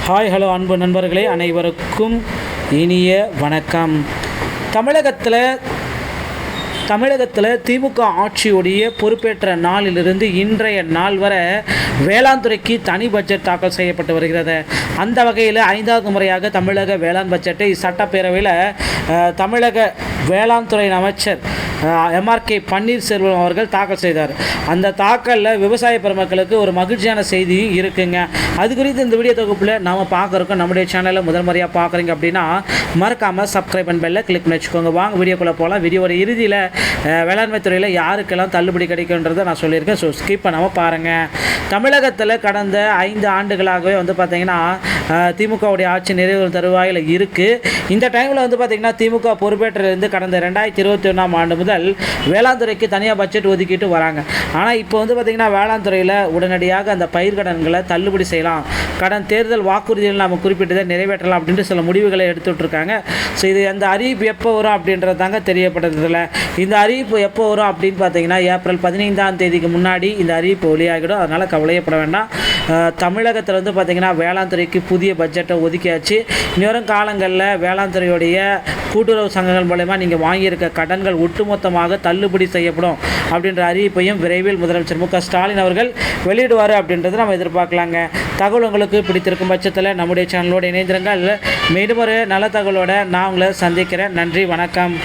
Hi hello அன்பு நண்பர்களே, அனைவருக்கும் இனிய வணக்கம். தமிழகத்தில் திமுக ஆட்சியுடைய பொறுப்பேற்ற நாளிலிருந்து இன்றைய நாள் வரை வேளாண் துறைக்கு தனி பட்ஜெட் தாக்கல் செய்யப்பட்டு வருகிறது. அந்த வகையில் 5வது முறையாக தமிழக வேளாண் பட்ஜெட்டை சட்டப்பேரவையில் தமிழக வேளாண் துறை அமைச்சர் MRK பன்னீர்செல்வம் அவர்கள் தாக்கல் செய்தார். அந்த தாக்கலில் விவசாய பெருமக்களுக்கு ஒரு மகிழ்ச்சியான செய்தியும் இருக்குங்க. அது குறித்து இந்த வீடியோ தொகுப்பில் நாம் பார்க்குறோம். நம்முடைய சேனலில் முதல் முறையாக பார்க்குறீங்க அப்படின்னா மறக்காமல் சப்ஸ்கிரைப் அண்ட் பெல்லை கிளிக் பண்ணி வச்சுக்கோங்க. வாங்க வீடியோக்குள்ளே போகலாம். வீடியோட இறுதியில் வேளாண்மை துறையில் யாருக்கெல்லாம் தள்ளுபடி கிடைக்குன்றதை நான் சொல்லியிருக்கேன். ஸோ ஸ்கிப் பண்ணாமல் பாருங்கள். தமிழகத்தில் கடந்த 5 ஆண்டுகளாகவே பார்த்திங்கன்னா திமுகவுடைய ஆட்சி நிறைவு தருவாயில் இருக்குது. இந்த டைமில் பார்த்திங்கன்னா திமுக பொறுப்பேற்றிலிருந்து கடந்த 2021ஆம் ஆண்டு முதல் வேளாண் துறைக்கு தனியாக பட்ஜெட் ஒதுக்கிட்டு வராங்க. ஆனால் இப்போ பார்த்திங்கன்னா வேளாண் துறையில் உடனடியாக அந்த பயிர்கடன்களை தள்ளுபடி செய்யலாம், கடன் தேர்தல் வாக்குறுதிகள் நம்ம குறிப்பிட்டதை நிறைவேற்றலாம் அப்படின்ட்டு சில முடிவுகளை எடுத்துகிட்ருக்காங்க. ஸோ இது அந்த அறிவிப்பு எப்போ வரும் அப்படின்றது தாங்க தெரியப்படுறதில்ல. இந்த அறிவிப்பு எப்போ வரும் அப்படின்னு பார்த்தீங்கன்னா ஏப்ரல் 15ஆம் தேதிக்கு முன்னாடி இந்த அறிவிப்பு வெளியாகிடும். அதனால் கவலையப்பட வேண்டாம். தமிழகத்தில் பார்த்திங்கன்னா வேளாண் துறைக்கு புதிய பட்ஜெட்டை ஒதுக்கியாச்சு. இனிவரும் காலங்களில் வேளாண் துறையுடைய கூட்டுறவு சங்கங்கள் மூலமா நீங்கள் வாங்கியிருக்க கடன்கள் ஒட்டுமொத்தமாக தள்ளுபடி செய்யப்படும் அப்படின்ற அறிவிப்பையும் விரைவில் முதலமைச்சர் மு.க. ஸ்டாலின் அவர்கள் வெளியிடுவார் அப்படின்றத நம்ம எதிர்பார்க்கலாங்க. தகவல் உங்களுக்கு பிடித்திருக்கும் பட்சத்தில் நம்முடைய சேனலோடு இணைந்திருங்கள். மீண்டும் ஒரு நல்ல தகவலோடு நான் உங்களை சந்திக்கிறேன். நன்றி, வணக்கம்.